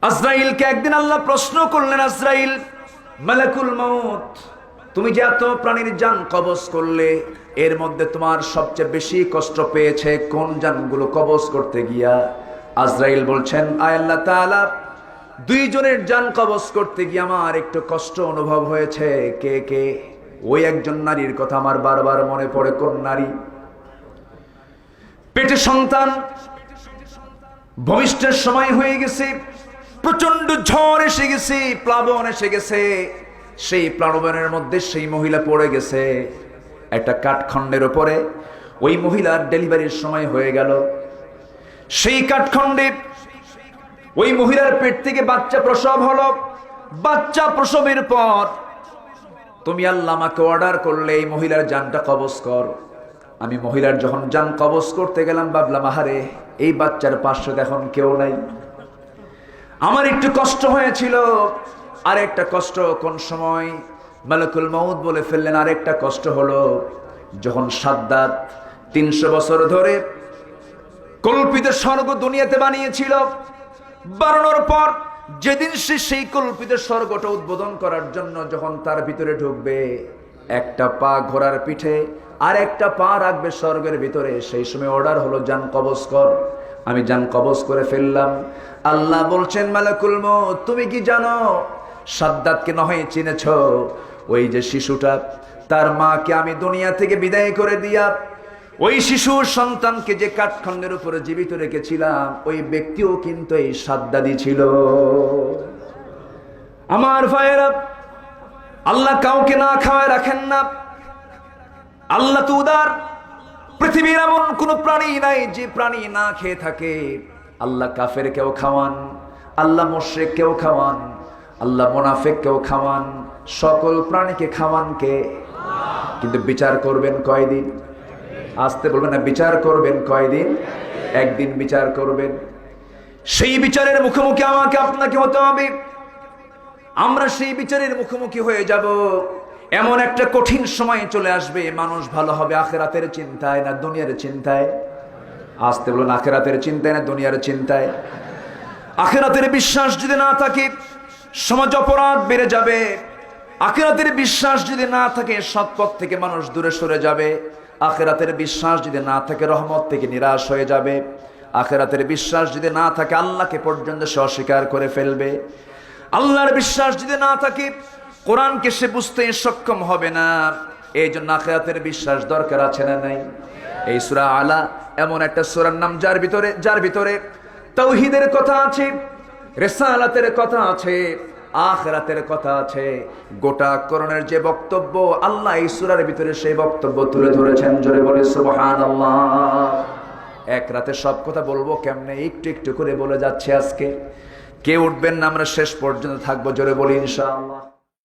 আজরাইলকে একদিন আল্লাহ প্রশ্ন করলেন, আজরাইল মালাকুল মউত, তুমি যে এত প্রাণীর জান কবজ করলে, এর মধ্যে তোমার সবচেয়ে বেশি কষ্ট পেয়েছে কোন জানগুলো কবজ করতে গিয়া? আজরাইল বলছেন, আয় আল্লাহ তাআলা, দুইজনের জান কবজ করতে গিয়ে আমার একটু কষ্ট অনুভব হয়েছে। কে কে? ওই একজন নারীর কথা আমার বারবার মনে পড়ে। কোন নারী? পেটে সন্তান, ভবিষ্যতের সময় হয়ে গেছে, প্রচন্ড ঝড় এসে গেছে, প্লাবন এসে গেছে। সেই প্লাবনের মধ্যে সেই মহিলা পড়ে গেছে একটা কাঠখণ্ডের উপরে। ওই মহিলার ডেলিভারির সময় হয়ে গেল। সেই কাঠখণ্ডে ওই মহিলার পেট থেকে বাচ্চা প্রসব হলো। বাচ্চা প্রসবের পর তুমি আল্লাহ আমাকে অর্ডার করলে এই মহিলার জানটা কবজ কর। আমি মহিলার যখন জান কবজ করতে গেলাম, ভাবলাম আহারে, এই বাচ্চার পাশে এখন কেউ নাই। আমার একটু কষ্ট হয়েছিল। আরেকটা কষ্ট কোন সময়? মালাকুল মউত বলে ফেললেন, আরেকটা কষ্ট হলো যখন সাদ্দাত 300 বছর ধরে কল্পিত স্বর্গ দুনিয়াতে বানিয়েছিল। বানানোর পর যেদিন সে সেই কল্পিত স্বর্গটা উদ্বোধন করার জন্য যখন তার ভিতরে ঢুকবে, একটা পা ঘোড়ার পিঠে আর একটা পা রাখবে স্বর্গের ভিতরে, সেই সময় অর্ডার হলো জান কবজ কর। আমি জান কবজ করে ফেললাম। আল্লাহ বলছেন, মালাকুল মউত, তুমি কি জানো সাদ্দাতকে নয় চিনেছ? ওই যে শিশুটা, তার মাকে আমি দুনিয়া থেকে বিদায় করে দিয়া ওই শিশুর সন্তানকে যে কাঠখণ্ডের উপরে জীবিত রেখেছিলাম, ওই ব্যক্তিও কিন্তু এই সাদ্দাতই ছিল। আমার ভাইয়েরা, আল্লাহ কাউকে না খাওয়ায় রাখেন না। আল্লাহ তো উদার। পৃথিবীর এমন কোন প্রাণী নাই যে প্রাণী না খেয়ে থাকে। আল্লাহ কাফের কেউ খাওয়ান, আল্লাহ মুশরিক কেউ খাওয়ান, আল্লাহ মুনাফিক কেউ খাওয়ান, সকল প্রাণীকে খাওয়ান কে? কিন্তু বিচার করবেন কয়দিন? আসতে বলবেন না, বিচার করবেন কয়দিন? একদিন বিচার করবেন। সেই বিচারের মুখোমুখি আমাকে আপনাকে হতে হবে। আমরা সেই বিচারের মুখোমুখি হয়ে যাব। এমন একটা কঠিন সময় চলে আসবে, মানুষ ভালো হবে আখিরাতের চিন্তায় না দুনিয়ার চিন্তায়? আসতে বলুন, আখিরাতের চিন্তায় না দুনিয়ার চিন্তায়? আখিরাতের বিশ্বাস যদি না থাকে, সমাজ অপরাধ বেড়ে যাবে। আখিরাতের বিশ্বাস যদি না থাকে, সৎপথ থেকে মানুষ দূরে সরে যাবে। আখিরাতের বিশ্বাস যদি না থাকে, রহমত থেকে নিরাশ হয়ে যাবে। আখিরাতের বিশ্বাস যদি না থাকে, আল্লাহকে পর্যন্ত সে অস্বীকার করে ফেলবে। আল্লাহর বিশ্বাস যদি না থাকে, কোরআনকে সে বুঝতে সক্ষম হবে না। এই জন্য আখিরাতের বিশ্বাস দরকার আছে না নাই? এই সূরা আলা এমন একটা সূরার নাম যার ভিতরে তাওহীদের কথা আছে, রিসালাতের কথা আছে, আখিরাতের কথা আছে। গোটা কোরআনের যে বক্তব্য, আল্লাহ এই সূরার ভিতরে সেই বক্তব্য তুলে ধরেছেন। জোরে বলে সুবহানাল্লাহ। এক রাতে সব কথা বলবো কেমনে? একটু একটু করে বলে যাচ্ছে আজকে। কে উঠবেন না, আমরা শেষ পর্যন্ত থাকবো। জোরে বলি ইনশাআল্লাহ।